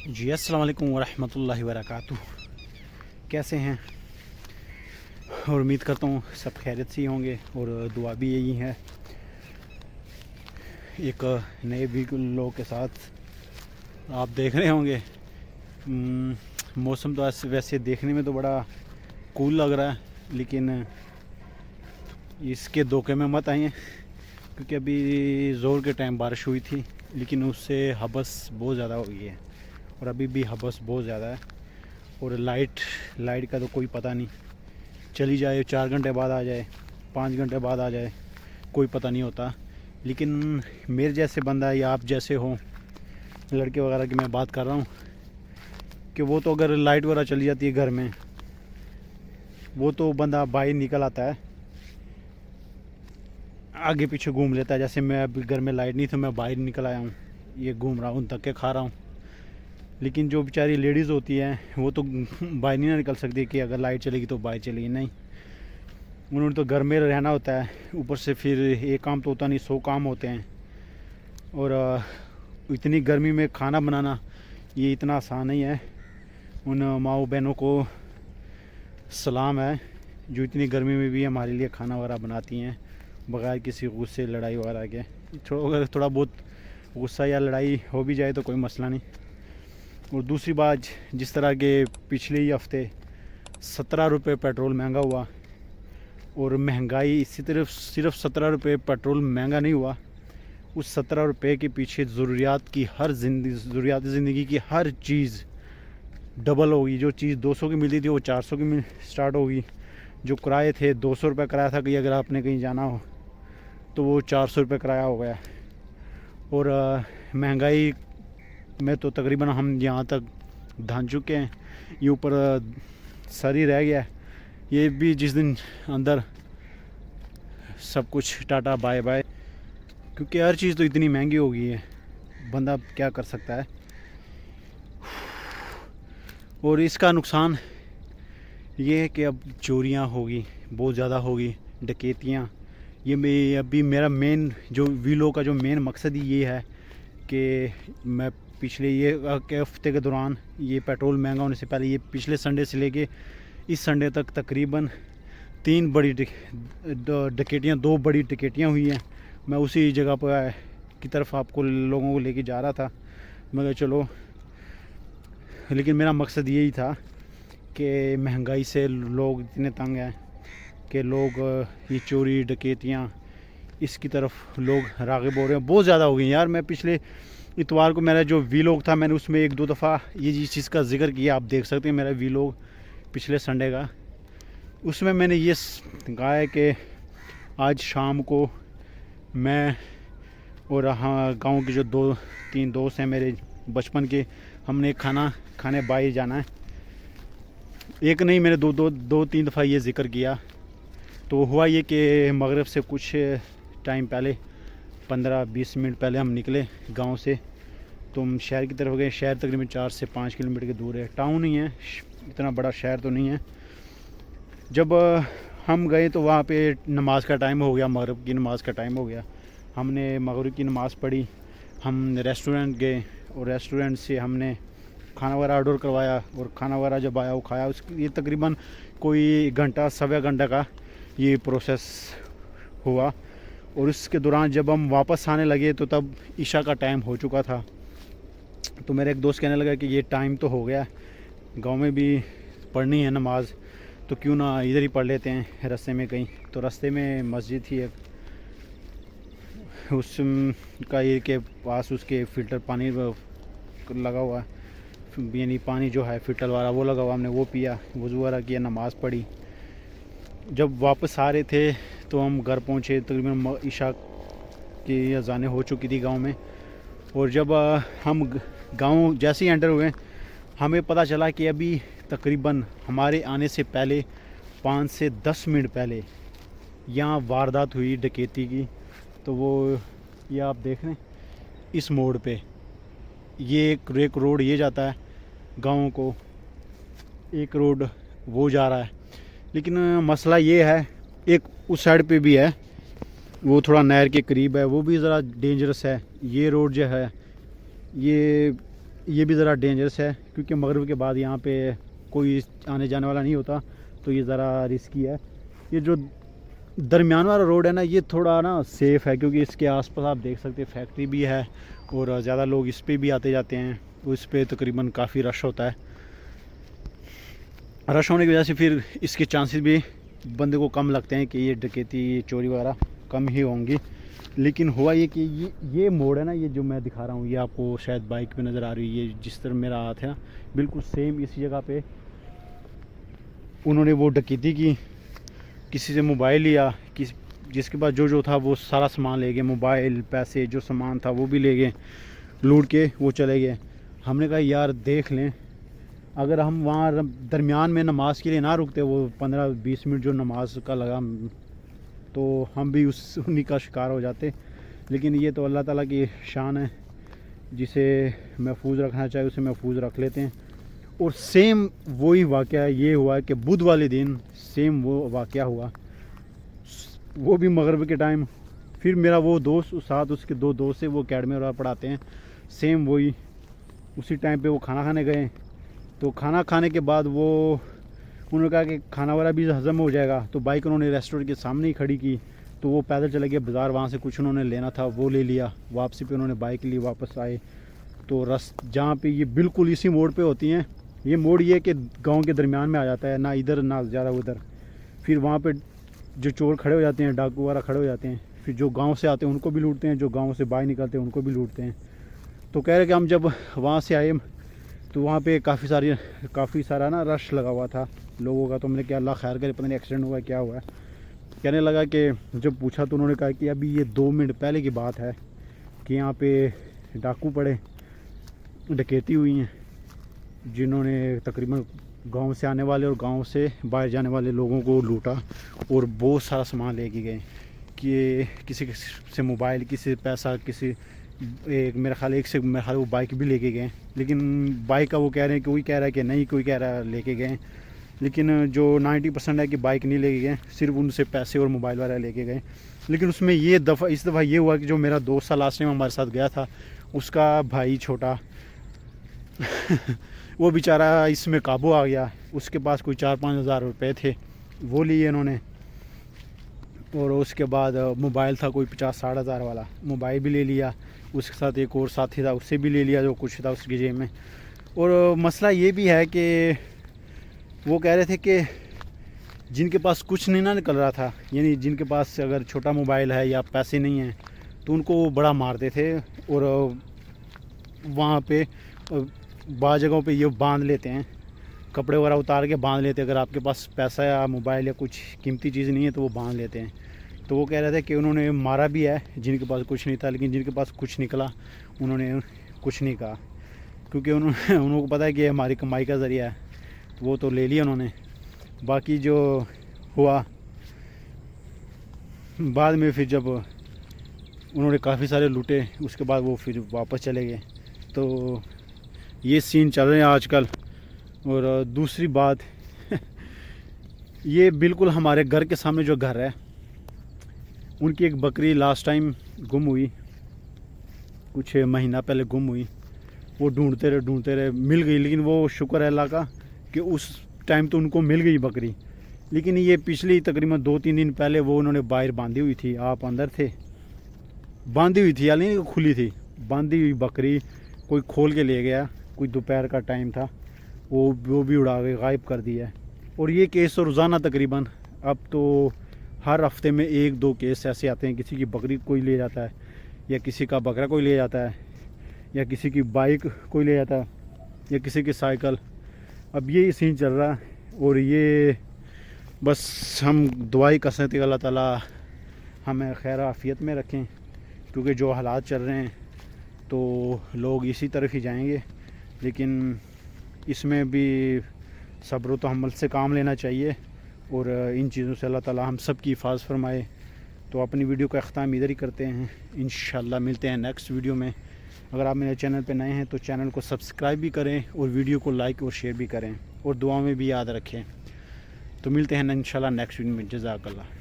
جی السلام علیکم ورحمۃ اللہ وبرکاتہ. کیسے ہیں؟ اور امید کرتا ہوں سب خیریت سے ہی ہوں گے اور دعا بھی یہی ہے. ایک نئے ویڈیو کے ساتھ آپ دیکھ رہے ہوں گے. موسم تو ویسے دیکھنے میں تو بڑا کول لگ رہا ہے، لیکن اس کے دھوکے میں مت آئیں کیونکہ ابھی زور کے ٹائم بارش ہوئی تھی، لیکن اس سے حبس بہت زیادہ ہو گئی ہے اور ابھی بھی حبس بہت زیادہ ہے. اور لائٹ کا تو کوئی پتہ نہیں، چلی جائے 4 گھنٹے بعد آ جائے، 5 گھنٹے بعد آ جائے، کوئی پتہ نہیں ہوتا. لیکن میرے جیسے بندہ یا آپ جیسے ہوں لڑکے وغیرہ کی میں بات کر رہا ہوں کہ وہ تو اگر لائٹ وغیرہ چلی جاتی ہے گھر میں، وہ تو بندہ باہر نکل آتا ہے، آگے پیچھے گھوم لیتا ہے. جیسے میں ابھی گھر میں لائٹ نہیں تھی، میں باہر نکل آیا ہوں، یہ گھوم رہا ہوں، دھکے کھا رہا ہوں. لیکن جو بیچاری لیڈیز ہوتی ہیں وہ تو باہر نہیں نکل سکتی کہ اگر لائٹ چلے گی تو باہر چلے گی، نہیں، انہوں نے تو گھر میں رہنا ہوتا ہے. اوپر سے پھر ایک کام تو ہوتا نہیں، 100 کام ہوتے ہیں. اور اتنی گرمی میں کھانا بنانا یہ اتنا آسان نہیں ہے. ان ماؤں بہنوں کو سلام ہے جو اتنی گرمی میں بھی ہمارے لیے کھانا وغیرہ بناتی ہیں بغیر کسی غصے لڑائی وغیرہ کے. اگر تھوڑا بہت غصہ یا لڑائی ہو بھی جائے تو کوئی مسئلہ نہیں. اور دوسری بات، جس طرح کے پچھلے ہی ہفتے 17 روپے پیٹرول مہنگا ہوا، اور مہنگائی اسی طرف صرف 17 روپے پیٹرول مہنگا نہیں ہوا، اس 17 روپے کے پیچھے ضروریات زندگی کی ہر چیز ڈبل ہوگی. جو چیز 200 کی ملتی تھی وہ 400 کی سٹارٹ ہوگی. جو کرائے تھے 200 روپے کرایہ تھا کہ اگر آپ نے کہیں جانا ہو تو وہ 400 روپے کرایہ ہو گیا. اور مہنگائی میں تو تقریباً ہم یہاں تک دھان چکے ہیں، یہ اوپر سر ہی رہ گیا. یہ بھی جس دن اندر سب کچھ ٹاٹا بائے بائے، کیونکہ ہر چیز تو اتنی مہنگی ہو گئی ہے، بندہ کیا کر سکتا ہے. اور اس کا نقصان یہ ہے کہ اب چوریاں ہوگی، بہت زیادہ ہوگی، ڈکیتیاں. یہ ابھی میرا مین جو ویلو کا جو مین مقصد ہی یہ ہے کہ میں پچھلے یہ ہفتے کے دوران، یہ پیٹرول مہنگا ہونے سے پہلے، یہ پچھلے سنڈے سے لے کے اس سنڈے تک تقریباً 3 بڑی ڈکیتیاں 2 بڑی ڈکیتیاں ہوئی ہیں. میں اسی جگہ پر کی طرف آپ کو لوگوں کو لے کے جا رہا تھا، مگر چلو. لیکن میرا مقصد یہی تھا کہ مہنگائی سے لوگ اتنے تنگ ہیں کہ لوگ یہ چوری ڈکیتیاں اس کی طرف لوگ راغب ہو رہے ہیں، بہت زیادہ ہو گئی یار. میں پچھلے اتوار کو میرا جو ویلوگ تھا، میں نے اس میں 1-2 دفعہ یہ چیز کا ذکر کیا. آپ دیکھ سکتے ہیں میرا ویلوگ پچھلے سنڈے کا. اس میں نے یہ کہا ہے کہ آج شام کو میں اور گاؤں کے جو 2-3 دوست ہیں میرے بچپن کے، ہم نے کھانا کھانے باہر جانا ہے. ایک نہیں، میں نے 2-3 دفعہ یہ ذکر کیا. تو ہوا یہ کہ مغرب سے کچھ ٹائم پہلے 15-20 منٹ پہلے ہم نکلے گاؤں سے، تو ہم شہر کی طرف گئے. شہر تقریباً 4 سے 5 کلومیٹر کی دور ہے، ٹاؤن ہی ہے، اتنا بڑا شہر تو نہیں ہے. جب ہم گئے تو وہاں پہ نماز کا ٹائم ہو گیا، مغرب کی نماز کا ٹائم ہو گیا. ہم نے مغرب کی نماز پڑھی، ہم ریسٹورنٹ گئے اور ریسٹورنٹ سے ہم نے کھانا وغیرہ آرڈر کروایا. اور کھانا وغیرہ جب آیا وہ کھایا. یہ تقریباً کوئی گھنٹہ سوا گھنٹہ کا یہ پروسیس ہوا. اور اس کے دوران جب ہم واپس آنے لگے تو تب عشاء کا ٹائم ہو چکا تھا. تو میرا ایک دوست کہنے لگا کہ یہ ٹائم تو ہو گیا، گاؤں میں بھی پڑھنی ہے نماز، تو کیوں نہ ادھر ہی پڑھ لیتے ہیں رستے میں کہیں. تو رستے میں مسجد تھی ایک، اس کا یہ کے پاس اس کے فلٹر پانی لگا ہوا ہے، یعنی پانی جو ہے فلٹر والا وہ لگا ہوا. ہم نے وہ پیا، وضو وغیرہ کیا، نماز پڑھی. جب واپس آ رہے تھے تو ہم گھر پہنچے، تقریباً عشاء کی اذانیں ہو چکی تھی گاؤں میں. اور جب ہم گاؤں جیسے ہی انٹر ہوئے، ہمیں پتہ چلا کہ ابھی تقریباً ہمارے آنے سے پہلے 5 سے 10 منٹ پہلے یہاں واردات ہوئی ڈکیتی کی. تو وہ یہ آپ دیکھ رہے ہیں اس موڑ پہ، یہ ایک روڈ یہ جاتا ہے گاؤں کو، ایک روڈ وہ جا رہا ہے. لیکن مسئلہ یہ ہے، ایک اس سائڈ پہ بھی ہے، وہ تھوڑا نہر کے قریب ہے، وہ بھی ذرا ڈینجرس ہے. یہ روڈ جو ہے یہ یہ بھی ذرا ڈینجرس ہے کیونکہ مغرب کے بعد یہاں پہ کوئی آنے جانے والا نہیں ہوتا، تو یہ ذرا رسکی ہے۔ یہ جو درمیان والا روڈ ہے نا یہ تھوڑا نا سیف ہے کیونکہ اس کے آس پاس آپ دیکھ سکتے ہیں فیکٹری بھی ہے اور زیادہ لوگ اس پہ بھی آتے جاتے ہیں، تو اس پہ تقریباً کافی رش ہوتا ہے۔ رش ہونے کی وجہ سے پھر اس کے چانسز بھی بندے کو کم لگتے ہیں کہ یہ ڈکیتی چوری وغیرہ کم ہی ہوں گی۔ لیکن ہوا یہ کہ یہ موڑ ہے نا، یہ جو میں دکھا رہا ہوں، یہ آپ کو شاید بائک پہ نظر آ رہی ہے، یہ جس طرح میرا ہاتھ ہے بالکل سیم اسی جگہ پہ انہوں نے وہ ڈکیتی کی، کسی سے موبائل لیا، جس کے بعد جو تھا وہ سارا سامان لے گئے، موبائل، پیسے، جو سامان تھا وہ بھی لے گئے، لوٹ کے وہ چلے گئے۔ ہم نے کہا یار دیکھ لیں، اگر ہم وہاں درمیان میں نماز کے لیے نہ رکتے، وہ 15-20 منٹ جو نماز کا لگا، تو ہم بھی انہی کا شکار ہو جاتے۔ لیکن یہ تو اللہ تعالیٰ کی شان ہے، جسے محفوظ رکھنا چاہے اسے محفوظ رکھ لیتے ہیں۔ اور سیم وہی واقعہ یہ ہوا ہے کہ بدھ والے دن سیم وہ واقعہ ہوا، وہ بھی مغرب کے ٹائم۔ پھر میرا وہ دوست ساتھ اس کے 2 دوست سے، وہ اکیڈمی وغیرہ پڑھاتے ہیں، سیم وہی اسی ٹائم پہ وہ کھانا کھانے گئے۔ تو کھانا کھانے کے بعد انہوں نے کہا کہ کھانا وغیرہ بھی ہضم ہو جائے گا، تو بائک انہوں نے ریسٹورینٹ کے سامنے ہی کھڑی کی، تو وہ پیدل چلے گئے بازار، وہاں سے کچھ انہوں نے لینا تھا وہ لے لیا، واپسی پہ انہوں نے بائک لی، واپس آئے۔ تو جہاں پہ یہ بالکل اسی موڑ پہ ہوتی ہیں، یہ موڑ یہ کہ گاؤں کے درمیان میں آ جاتا ہے، نہ ادھر نہ زیادہ ادھر۔ پھر وہاں پہ جو چور کھڑے ہو جاتے ہیں، ڈاکو وغیرہ کھڑے ہو جاتے ہیں، پھر جو گاؤں سے آتے ہیں ان کو بھی لوٹتے ہیں، جو گاؤں سے باہر نکلتے ہیں ان کو بھی لوٹتے ہیں۔ تو کہہ رہے کہ ہم جب وہاں سے آئے تو وہاں پہ کافی سارا نا رش لگا ہوا تھا لوگوں کا، تو ہم نے کہا اللہ خیر کرے، پتہ نہیں ایکسیڈنٹ ہوا ہے کیا ہوا ہے۔ کہنے لگا کہ جب پوچھا تو انہوں نے کہا کہ ابھی یہ 2 منٹ پہلے کی بات ہے کہ یہاں پہ ڈاکو پڑے، ڈکیتی ہوئی ہیں، جنہوں نے تقریباً گاؤں سے آنے والے اور گاؤں سے باہر جانے والے لوگوں کو لوٹا اور بہت سارا سامان لے کے گئے، کہ کسی سے موبائل، کسی سے پیسہ، میرے خیال وہ بائک بھی لے کے گئے۔ لیکن بائک کا وہ کہہ رہے ہیں کہ کوئی کہہ رہا ہے کہ نہیں، کوئی کہہ رہا ہے لے کے گئے، لیکن جو 90% ہے کہ بائک نہیں لے کے گئے، صرف ان سے پیسے اور موبائل وغیرہ لے کے گئے۔ لیکن اس میں اس دفعہ یہ ہوا کہ جو میرا دوست تھا لاسٹ ٹائم ہمارے ساتھ گیا تھا، اس کا بھائی چھوٹا وہ بیچارہ اس میں قابو آ گیا، اس کے پاس کوئی 4-5 ہزار روپے تھے، وہ لیے انہوں نے، اور اس کے بعد موبائل تھا کوئی 50-60 ہزار والا، موبائل بھی لے لیا، اس کے ساتھ ایک اور ساتھی تھا، اس سے بھی لے لیا جو کچھ تھا اس کی جیب میں۔ اور مسئلہ یہ بھی ہے کہ وہ کہہ رہے تھے کہ جن کے پاس کچھ نہیں نہ نکل رہا تھا، یعنی جن کے پاس اگر چھوٹا موبائل ہے یا پیسے نہیں ہیں، تو ان کو بڑا مارتے تھے، اور وہاں پہ بعض جگہوں پہ یہ باندھ لیتے ہیں، کپڑے وغیرہ اتار کے باندھ لیتے ہیں، اگر آپ کے پاس پیسہ یا موبائل یا کچھ قیمتی چیز نہیں ہے تو وہ باندھ لیتے ہیں۔ تو وہ کہہ رہے تھے کہ انہوں نے مارا بھی ہے جن کے پاس کچھ نہیں تھا، لیکن جن کے پاس کچھ نکلا انہوں نے کچھ نہیں کہا، کیونکہ انہوں کو پتہ ہے کہ ہماری کمائی کا ذریعہ ہے، تو وہ تو لے لیا انہوں نے۔ باقی جو ہوا بعد میں، پھر جب انہوں نے کافی سارے لوٹے، اس کے بعد وہ پھر واپس چلے گئے۔ تو یہ سین چل رہے ہیں آج کل۔ اور دوسری بات یہ بالکل ہمارے گھر کے سامنے جو گھر ہے، ان کی ایک بکری لاسٹ ٹائم گم ہوئی، کچھ مہینہ پہلے گم ہوئی، وہ ڈھونڈتے رہے مل گئی، لیکن وہ شکر ہے اللہ کا کہ اس ٹائم تو ان کو مل گئی بکری۔ لیکن یہ پچھلی تقریباً 2-3 دن پہلے وہ انہوں نے باہر باندھی ہوئی تھی، آپ اندر تھے، باندھی ہوئی تھی، یعنی کھلی تھی، باندھی ہوئی بکری کوئی کھول کے لے گیا، کوئی دوپہر کا ٹائم تھا، وہ بھی اڑا کے غائب کر دیا ہے۔ اور یہ کیس تو روزانہ تقریباً اب تو ہر ہفتے میں 1-2 کیس ایسے آتے ہیں، کسی کی بکری کوئی لے جاتا ہے، یا کسی کا بکرا کوئی لے جاتا ہے، یا کسی کی بائک کوئی لے جاتا ہے، یا کسی کی سائیکل۔ اب یہی سین چل رہا ہے، اور یہ بس ہم دعائی کر سکتے کہ اللہ تعالیٰ ہمیں خیر عافیت میں رکھیں، کیونکہ جو حالات چل رہے ہیں تو لوگ اسی طرف ہی جائیں گے۔ لیکن اس میں بھی صبر و تحمل سے کام لینا چاہیے، اور ان چیزوں سے اللہ تعالیٰ ہم سب کی حفاظت فرمائے۔ تو اپنی ویڈیو کا اختتام ادھر ہی کرتے ہیں، انشاءاللہ ملتے ہیں نیکسٹ ویڈیو میں۔ اگر آپ میرے چینل پہ نئے ہیں تو چینل کو سبسکرائب بھی کریں، اور ویڈیو کو لائک اور شیئر بھی کریں، اور دعاؤں میں بھی یاد رکھیں۔ تو ملتے ہیں انشاءاللہ نیکسٹ ویڈیو میں۔ جزاک اللہ۔